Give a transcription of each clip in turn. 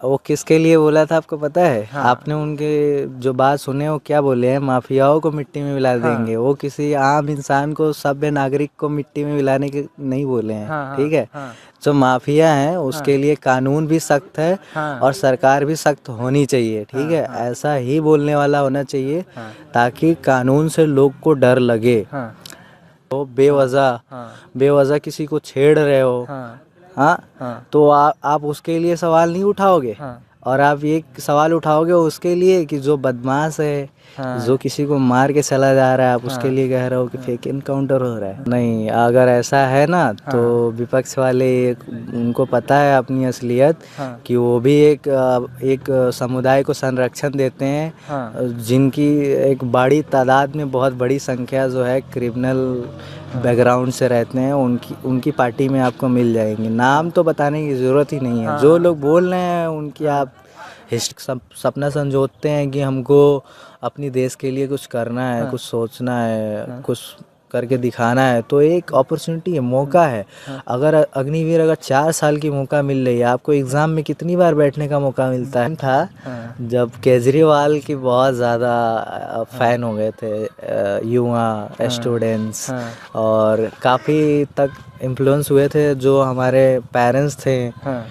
वो किसके लिए बोला था आपको पता है? हाँ। आपने उनके जो बात सुने वो क्या बोले हैं? माफियाओं को मिट्टी में मिला देंगे। हाँ वो किसी आम इंसान को, सभ्य नागरिक को मिट्टी में मिलाने के नहीं बोले हैं, हाँ हाँ ठीक है? हाँ जो माफिया हैं हाँ उसके लिए कानून भी सख्त है हाँ और सरकार भी सख्त होनी चाहिए, ठीक हाँ है? हाँ ऐसा ही बोलने वाला होना चाहिए हाँ ताकि कानून से लोग को डर लगे। हाँ तो हाँ बेवजह किसी को छेड़ रहे हो, हाँ हाँ, हाँ तो आप उसके लिए सवाल नहीं उठाओगे। हाँ और आप ये सवाल उठाओगे उसके लिए कि जो बदमाश है, जो हाँ किसी को मार के चला जा रहा है, आप उसके हाँ लिए कह रहे हो कि हाँ फेक इनकाउंटर हो रहा है। नहीं, अगर ऐसा है ना तो हाँ विपक्ष वाले उनको पता है अपनी असलियत, हाँ कि वो भी एक समुदाय को संरक्षण देते हैं, हाँ जिनकी एक बड़ी तादाद में बहुत बड़ी संख्या जो है क्रिमिनल हाँ बैकग्राउंड से रहते हैं। उनकी पार्टी में आपको मिल जाएंगे। नाम तो बताने की ज़रूरत ही नहीं है। जो हाँ लोग बोल रहे हैं उनकी हाँ आप सपना संजोते हैं कि हमको अपनी देश के लिए कुछ करना है, हाँ कुछ सोचना है, हाँ कुछ करके दिखाना है, तो एक अपॉर्चुनिटी है, मौका है। हाँ अगर अग्निवीर अगर 4 साल की मौका मिल रही है आपको, एग्ज़ाम में कितनी बार बैठने का मौका मिलता है था हाँ जब केजरीवाल की बहुत ज़्यादा हाँ फ़ैन हो गए थे युवा हाँ स्टूडेंट्स, हाँ और काफ़ी तक इन्फ्लुएंस हुए थे जो हमारे पेरेंट्स थे। हाँ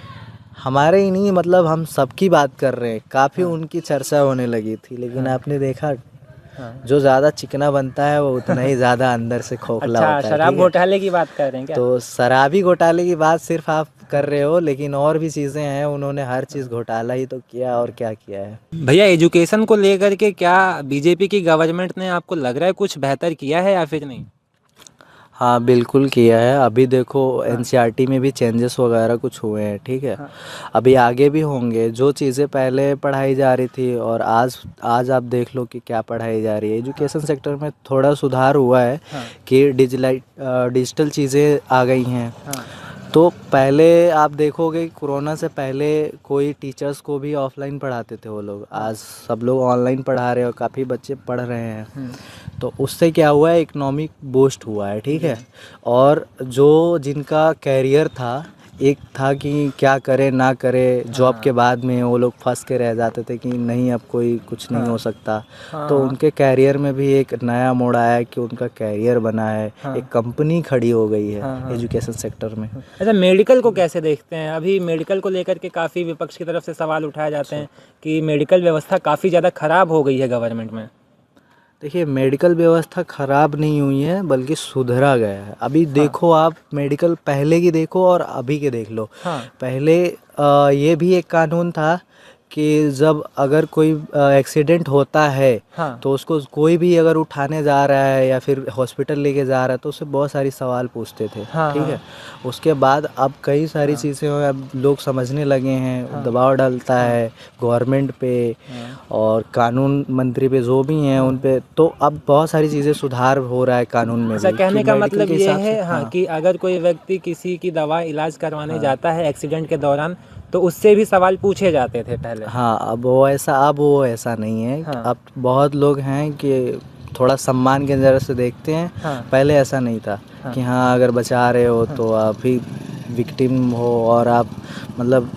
हमारे ही नहीं, मतलब हम सबकी बात कर रहे हैं, काफ़ी हाँ उनकी चर्चा होने लगी थी। लेकिन हाँ आपने देखा, हाँ जो ज़्यादा चिकना बनता है वो उतना ही ज़्यादा अंदर से खोखला अच्छा, होता है, शराब ठीक है? घोटाले की बात कर रहे हैं क्या? तो शराबी घोटाले की बात सिर्फ आप कर हाँ रहे हो, लेकिन और भी चीज़ें हैं। उन्होंने हर चीज़ घोटाला ही तो किया, और क्या किया है। भैया, एजुकेशन को लेकर के क्या बीजेपी की गवर्नमेंट ने आपको लग रहा है कुछ बेहतर किया है या फिर नहीं? हाँ, बिल्कुल किया है। अभी देखो हाँ एनसीईआरटी में भी चेंजेस वगैरह कुछ हुए हैं, ठीक है? हाँ अभी आगे भी होंगे। जो चीज़ें पहले पढ़ाई जा रही थी और आज आज आप देख लो कि क्या पढ़ाई जा रही है। हाँ एजुकेशन सेक्टर में थोड़ा सुधार हुआ है हाँ कि डिजिटल चीज़ें आ गई हैं। हाँ तो पहले आप देखोगे कोरोना से पहले कोई टीचर्स को भी ऑफलाइन पढ़ाते थे वो लोग, हाँ आज सब लोग ऑनलाइन पढ़ा रहे हैं और काफ़ी बच्चे पढ़ रहे हैं। हम्म, तो उससे क्या हुआ है, इकोनॉमिक बूस्ट हुआ है, ठीक जी है? और जो जिनका कैरियर था, एक था कि क्या करे ना करे, जॉब हाँ के बाद में वो लोग फंस के रह जाते थे कि नहीं अब कोई कुछ नहीं हो हाँ सकता। तो हाँ उनके कैरियर में भी एक नया मोड़ आया है कि उनका कैरियर बना है, हाँ एक कंपनी खड़ी हो गई है हाँ हाँ। एजुकेशन सेक्टर में। अच्छा, मेडिकल को कैसे देखते हैं? अभी मेडिकल को लेकर के काफ़ी विपक्ष की तरफ से सवाल उठाए जाते हैं कि मेडिकल व्यवस्था काफ़ी ज़्यादा खराब हो गई है गवर्नमेंट में। देखिए, मेडिकल व्यवस्था ख़राब नहीं हुई है बल्कि सुधरा गया है। अभी हाँ देखो, आप मेडिकल पहले की देखो और अभी के देख लो। हाँ पहले ये भी एक कानून था कि जब अगर कोई एक्सीडेंट होता है हाँ तो उसको कोई भी अगर उठाने जा रहा है या फिर हॉस्पिटल लेके जा रहा है तो उससे बहुत सारी सवाल पूछते थे, हाँ ठीक हाँ है? उसके बाद अब कई सारी हाँ चीज़ें अब लोग समझने लगे हैं, हाँ दबाव डालता हाँ है गवर्नमेंट पे हाँ और कानून मंत्री पे, जो भी हैं उन हाँ। पे। तो अब बहुत सारी चीज़ें सुधार हो रहा है कानून में अच्छा, भी कि कहने का मेडिकल मतलब के ये हिसाब से। है हाँ हाँ, कि अगर कोई व्यक्ति किसी की दवा इलाज करवाने हाँ, जाता है एक्सीडेंट के दौरान, तो उससे भी सवाल पूछे जाते थे पहले। हाँ। अब वो ऐसा नहीं है। हाँ अब बहुत लोग हैं कि थोड़ा सम्मान की नज़र से देखते हैं। हाँ पहले ऐसा नहीं था हाँ कि हाँ, अगर बचा रहे हो हाँ तो आप ही विक्टिम हो, और आप मतलब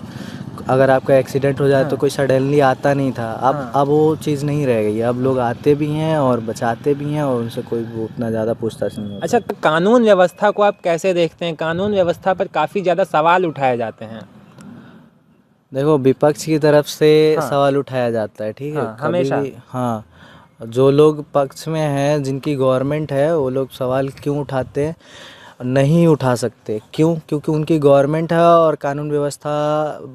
अगर आपका एक्सीडेंट हो जाए तो हाँ कोई सडनली आता नहीं था। अब हाँ अब वो चीज़ नहीं रह गई। अब हाँ लोग आते भी हैं और हाँ। बचाते भी हैं, और उनसे कोई वो उतना ज़्यादा पूछताछ नहीं अच्छा, होता। कानून व्यवस्था को आप कैसे देखते हैं? कानून व्यवस्था पर काफ़ी ज़्यादा सवाल उठाए जाते हैं। देखो, विपक्ष की तरफ से हाँ सवाल उठाया जाता है, ठीक है? हाँ कभी हमेशा। भी, हाँ। जो लोग पक्ष में हैं, जिनकी गवर्नमेंट है, वो लोग सवाल क्यों उठाते हैं? नहीं उठा सकते, क्यों? क्योंकि उनकी गवर्नमेंट है और कानून व्यवस्था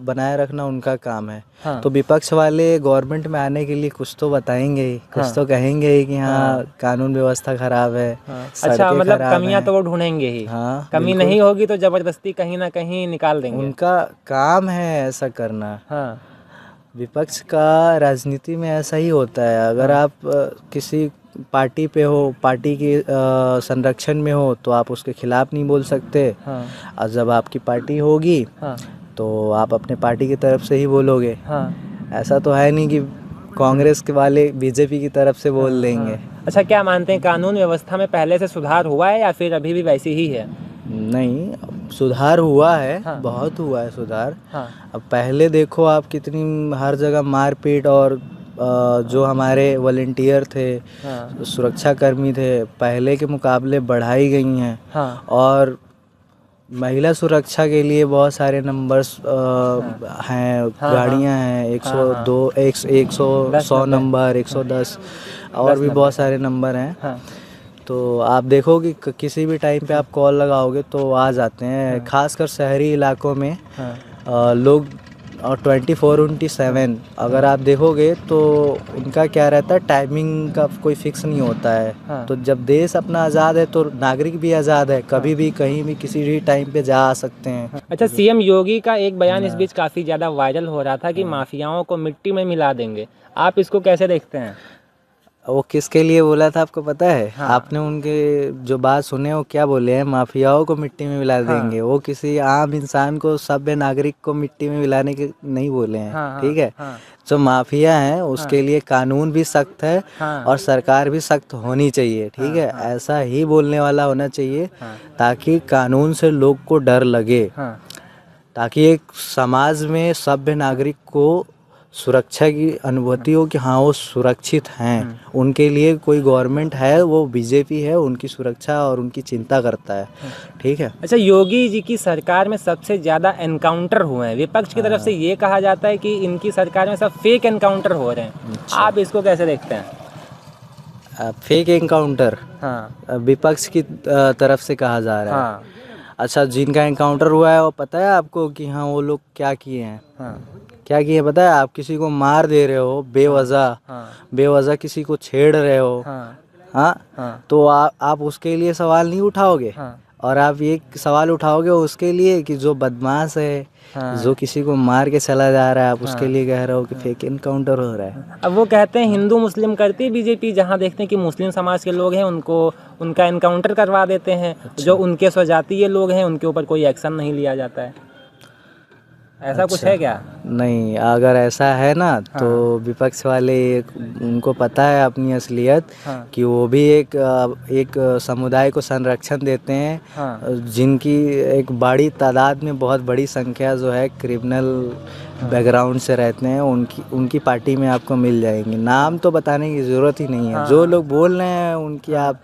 बनाए रखना उनका काम है। हाँ तो विपक्ष वाले गवर्नमेंट में आने के लिए कुछ तो बताएंगे ही, कुछ हाँ तो कहेंगे ही कि हाँ, हाँ कानून व्यवस्था खराब है, हाँ। अच्छा, सड़कें मतलब खराब कमियां हैं। तो वो ढूंढेंगे ही। हाँ, कमी बिल्कुल। नहीं होगी तो ज़बरदस्ती कहीं ना कहीं निकाल देंगे। उनका काम है ऐसा करना। हाँ विपक्ष का राजनीति में ऐसा ही होता है। अगर हाँ आप किसी पार्टी पे हो, पार्टी के संरक्षण में हो, तो आप उसके खिलाफ नहीं बोल सकते। हाँ और जब आपकी पार्टी होगी हाँ तो आप अपने पार्टी की तरफ से ही बोलोगे। हाँ ऐसा तो है नहीं कि कांग्रेस के वाले बीजेपी की तरफ से बोल हाँ देंगे। हाँ। अच्छा, क्या मानते हैं कानून व्यवस्था में पहले से सुधार हुआ है या फिर अभी भी वैसी ही है? नहीं, सुधार हुआ है, हाँ। बहुत हुआ है सुधार। हाँ अब पहले देखो आप कितनी हर जगह मारपीट और जो हमारे वॉलेंटियर थे, हाँ सुरक्षा कर्मी थे, पहले के मुकाबले बढ़ाई गई हैं। हाँ और महिला सुरक्षा के लिए बहुत सारे नंबर्स हैं, हाँ, गाड़ियां हैं, हाँ, 102 100 90 नंबर, 110 और भी 90 बहुत सारे नंबर हैं। हाँ तो आप देखो कि किसी भी टाइम पे आप कॉल लगाओगे तो आ जाते हैं, खासकर शहरी इलाकों में हाँ लोग। और 24/7 अगर आप देखोगे तो उनका क्या रहता है, टाइमिंग का कोई फिक्स नहीं होता है। हाँ। तो जब देश अपना आज़ाद है तो नागरिक भी आज़ाद है, कभी भी कहीं भी किसी भी टाइम पे जा आ सकते हैं। अच्छा, सीएम योगी का एक बयान इस बीच काफ़ी ज़्यादा वायरल हो रहा था कि माफियाओं को मिट्टी में मिला देंगे। आप इसको कैसे देखते हैं? वो किसके लिए बोला था आपको पता है? हाँ। आपने उनके जो बात सुने वो क्या बोले हैं? माफियाओं को मिट्टी में मिला देंगे। वो किसी आम इंसान को, सभ्य नागरिक को मिट्टी में मिलाने के नहीं बोले हैं। हाँ, ठीक है? हाँ, जो माफिया हैं उसके लिए कानून भी सख्त है हाँ, और सरकार भी सख्त होनी चाहिए। ठीक है? ऐसा ही बोलने वाला होना चाहिए ताकि कानून से लोग को डर लगे, हाँ, ताकि एक समाज में सभ्य नागरिक को सुरक्षा की अनुभूति हो कि हाँ वो सुरक्षित हैं। उनके लिए कोई गवर्नमेंट है, वो बीजेपी है, उनकी सुरक्षा और उनकी चिंता करता है। ठीक है? अच्छा, योगी जी की सरकार में सबसे ज़्यादा एनकाउंटर हुए हैं। विपक्ष की तरफ से ये कहा जाता है कि इनकी सरकार में सब फेक एनकाउंटर हो रहे हैं। आप इसको कैसे देखते हैं? फेक एनकाउंटर हाँ विपक्ष की तरफ से कहा जा रहा है। हाँ अच्छा, जिनका एनकाउंटर हुआ है वो पता है आपको कि हाँ वो लोग क्या किए हैं? हाँ क्या किए पता है? आप किसी को मार दे रहे हो बेवजह, बेवजह किसी को छेड़ रहे हो, हाँ हाँ, हाँ तो आप उसके लिए सवाल नहीं उठाओगे। हाँ और आप ये सवाल उठाओगे उसके लिए कि जो बदमाश है, जो किसी को मार के चला जा रहा है, आप उसके लिए कह रहे हो कि फेक एनकाउंटर हो रहा है। अब वो कहते हैं हिंदू मुस्लिम करती है बीजेपी, जहाँ देखते हैं कि मुस्लिम समाज के लोग हैं उनको उनका एनकाउंटर करवा देते हैं। जो उनके स्वजातीय लोग हैं उनके ऊपर कोई एक्शन नहीं लिया जाता है। ऐसा कुछ है क्या? नहीं, अगर ऐसा है ना तो विपक्ष वाले उनको पता है अपनी असलियत, कि वो भी एक समुदाय को संरक्षण देते हैं, जिनकी एक बड़ी तादाद में बहुत बड़ी संख्या जो है क्रिमिनल बैकग्राउंड से रहते हैं। उनकी पार्टी में आपको मिल जाएंगे। नाम तो बताने की ज़रूरत ही नहीं है। जो लोग बोल रहे हैं उनकी आप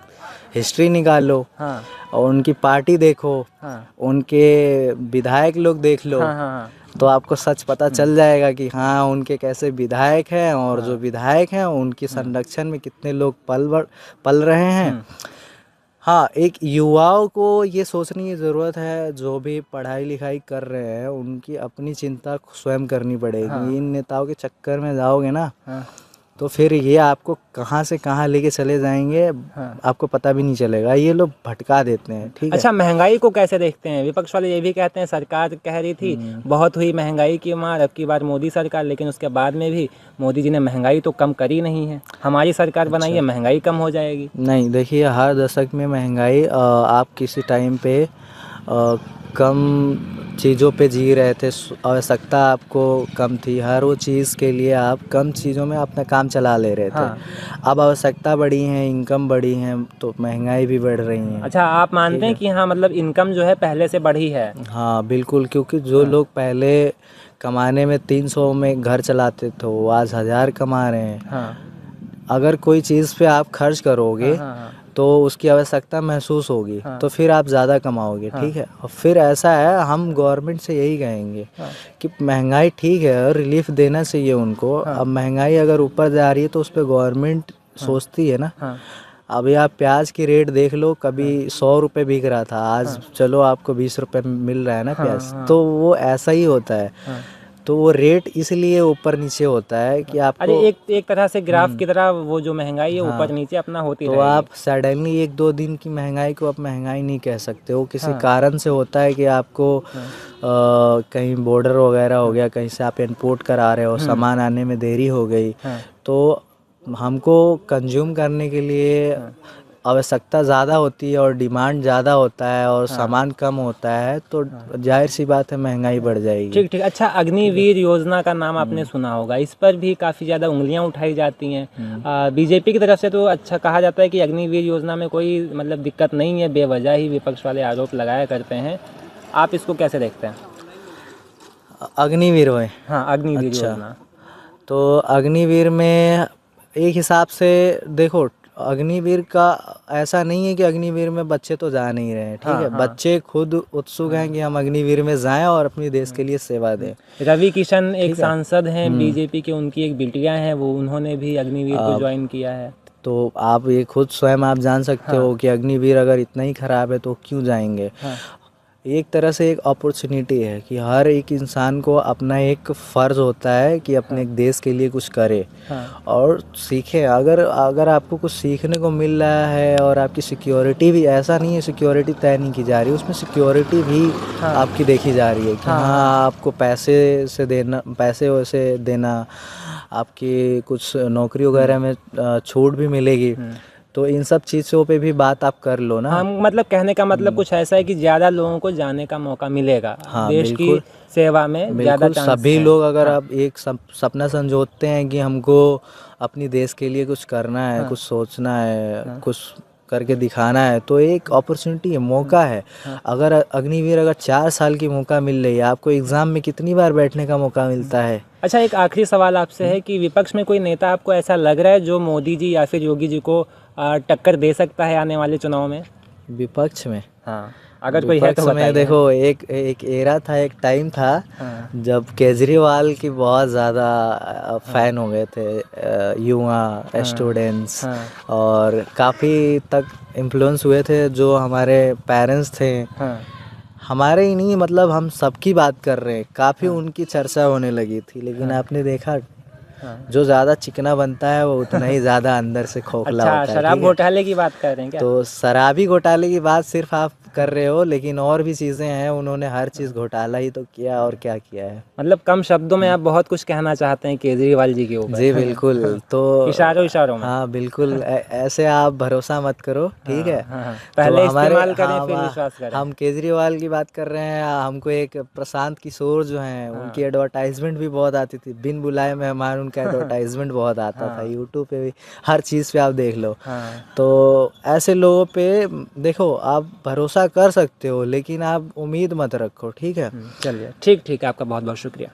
हिस्ट्री निकालो और उनकी पार्टी देखो, उनके विधायक लोग देख लो, तो आपको सच पता चल जाएगा कि हाँ उनके कैसे विधायक हैं और जो विधायक हैं उनके संरक्षण में कितने लोग पल रहे हैं। हाँ, एक युवाओं को ये सोचने की ज़रूरत है, जो भी पढ़ाई लिखाई कर रहे हैं उनकी अपनी चिंता स्वयं करनी पड़ेगी। इन नेताओं के चक्कर में जाओगे ना तो फिर ये आपको कहाँ से कहाँ लेके चले जाएंगे, आपको पता भी नहीं चलेगा। ये लोग भटका देते हैं। ठीक है? अच्छा, महंगाई को कैसे देखते हैं? विपक्ष वाले ये भी कहते हैं सरकार कह रही थी बहुत हुई महंगाई की मार, अब की बार मोदी सरकार, लेकिन उसके बाद में भी मोदी जी ने महंगाई तो कम करी नहीं है। हमारी सरकार बनाई है, महंगाई कम हो जाएगी। नहीं, देखिए हर दशक में महंगाई, आप किसी टाइम पे कम चीज़ों पे जी रहे थे, आवश्यकता आपको कम थी, हर वो चीज़ के लिए आप कम चीज़ों में अपना काम चला ले रहे थे। अब आवश्यकता बढ़ी है, इनकम बढ़ी है, तो महंगाई भी बढ़ रही है। अच्छा, आप मानते हैं कि हाँ मतलब इनकम जो है पहले से बढ़ी है? हाँ बिल्कुल, क्योंकि जो लोग पहले कमाने में 300 में घर चलाते थे वो आज 1000 कमा रहे हैं। अगर कोई चीज़ पे आप खर्च करोगे तो उसकी आवश्यकता महसूस होगी, तो फिर आप ज़्यादा कमाओगे। ठीक है? और फिर ऐसा है, हम गवर्नमेंट से यही कहेंगे कि महंगाई ठीक है, रिलीफ देना चाहिए उनको। अब महंगाई अगर ऊपर जा रही है तो उस पर गवर्नमेंट सोचती है ना। अभी आप प्याज की रेट देख लो, कभी 100 रुपये बिक रहा था, आज चलो आपको 20 रुपये मिल रहा है ना प्याज। तो वो ऐसा ही होता है। तो वो रेट इसलिए ऊपर नीचे होता है कि आपको, अरे एक तरह से ग्राफ की तरह वो जो महंगाई है ऊपर नीचे अपना होती रहेगी। तो आप सडनली 1-2 दिन की महंगाई को आप महंगाई नहीं कह सकते हो। किसी कारण से होता है कि आपको कहीं बॉर्डर वगैरह हो गया, कहीं से आप इंपोर्ट करा रहे हो, सामान आने में देरी हो गई, तो हमको कंज्यूम करने के लिए आवश्यकता ज़्यादा होती है और डिमांड ज़्यादा होता है और सामान कम होता है, तो जाहिर सी बात है महंगाई बढ़ जाएगी। ठीक ठीक। अच्छा, अग्निवीर योजना का नाम आपने सुना होगा, इस पर भी काफ़ी ज़्यादा उंगलियां उठाई जाती हैं। बीजेपी की तरफ से तो अच्छा कहा जाता है कि अग्निवीर योजना में कोई मतलब दिक्कत नहीं है, बेवजह ही विपक्ष वाले आरोप लगाया करते हैं। आप इसको कैसे देखते हैं? अग्निवीर में हाँ, अग्निवीर अच्छा। योजना। तो अग्निवीर में एक हिसाब से देखो, अग्निवीर का ऐसा नहीं है कि अग्निवीर में बच्चे तो जा नहीं रहे हैं, ठीक हाँ, है। हाँ। बच्चे खुद उत्सुक हैं कि हम अग्निवीर में जाएं और अपने देश के लिए सेवा दें। रवि किशन एक ठीक है। सांसद हैं बीजेपी के, उनकी एक बिटिया हैं, वो उन्होंने भी अग्निवीर को ज्वाइन किया है। तो आप ये खुद स्वयं आप जान सकते हाँ। हो कि अग्निवीर अगर इतना ही खराब है तो क्यों जाएंगे। हाँ। एक तरह से एक अपॉर्चुनिटी है कि हर एक इंसान को अपना एक फ़र्ज़ होता है कि अपने देश के लिए कुछ करे हाँ। और सीखे। अगर अगर आपको कुछ सीखने को मिल रहा है और आपकी सिक्योरिटी भी, ऐसा नहीं है सिक्योरिटी तय नहीं की जा रही, उसमें सिक्योरिटी भी आपकी देखी जा रही है कि हाँ आपको पैसे से देना, पैसे वैसे देना, आपकी कुछ नौकरी वगैरह में छूट भी मिलेगी। तो इन सब चीज़ों पे भी बात आप कर लो ना। हाँ, मतलब कहने का मतलब कुछ ऐसा है कि ज़्यादा लोगों को जाने का मौका मिलेगा, हाँ, देश की बिल्कुल। सेवा में ज़्यादा बिल्कुल, चांस सभी है। लोग अगर हाँ। आप एक सपना संजोते हैं कि हमको अपनी देश के लिए कुछ करना है, कुछ सोचना है, कुछ करके दिखाना है, तो एक अपॉर्चुनिटी है, मौका है। अगर अग्निवीर अगर 4 साल की मौका मिल रही है, आपको एग्ज़ाम में कितनी बार बैठने का मौका मिलता है। अच्छा, एक आखिरी सवाल आपसे है कि विपक्ष में कोई नेता आपको ऐसा लग रहा है जो मोदी जी या फिर योगी जी को टक्कर दे सकता है आने वाले चुनाव में? विपक्ष में? हाँ, अगर कोई है विपक्ष तो में बताइए। देखो, एक एरा था, एक टाइम था हाँ। जब केजरीवाल की बहुत ज़्यादा फ़ैन हो गए थे युवा, स्टूडेंट्स, हाँ। और काफ़ी तक इन्फ्लुएंस हुए थे जो हमारे पेरेंट्स थे। हाँ। हमारे ही नहीं, मतलब हम सबकी बात कर रहे हैं, काफ़ी उनकी चर्चा होने लगी थी। लेकिन आपने देखा, जो ज़्यादा चिकना बनता है वो उतना ही ज़्यादा अंदर से खोखला अच्छा, होता है, शराब ठीक है। घोटाले की बात कर रहे हैं क्या? तो शराबी घोटाले की बात सिर्फ आप कर रहे हो, लेकिन और भी चीज़ें हैं, उन्होंने हर चीज़ घोटाला ही तो किया, और क्या किया है। मतलब कम शब्दों में आप बहुत कुछ कहना चाहते हैं केजरीवाल जी के ऊपर। जी बिल्कुल। तो इशारों में। हाँ बिल्कुल, ऐसे आप भरोसा मत करो, ठीक है। हाँ, हाँ। तो पहले हमारे, इस्तेमाल करें हाँ, फिर विश्वास करें। हम केजरीवाल की बात कर रहे हैं, हमको एक प्रशांत किशोर जो हैं, उनकी एडवर्टाइजमेंट भी बहुत आती थी, बिन बुलाए मेहमान, उनका एडवर्टाइजमेंट बहुत आता था, यूट्यूब पे भी, हर चीज़ पे आप देख लो। तो ऐसे लोगों पे देखो, आप भरोसा कर सकते हो, लेकिन आप उम्मीद मत रखो, ठीक है। चलिए, ठीक, आपका बहुत बहुत शुक्रिया।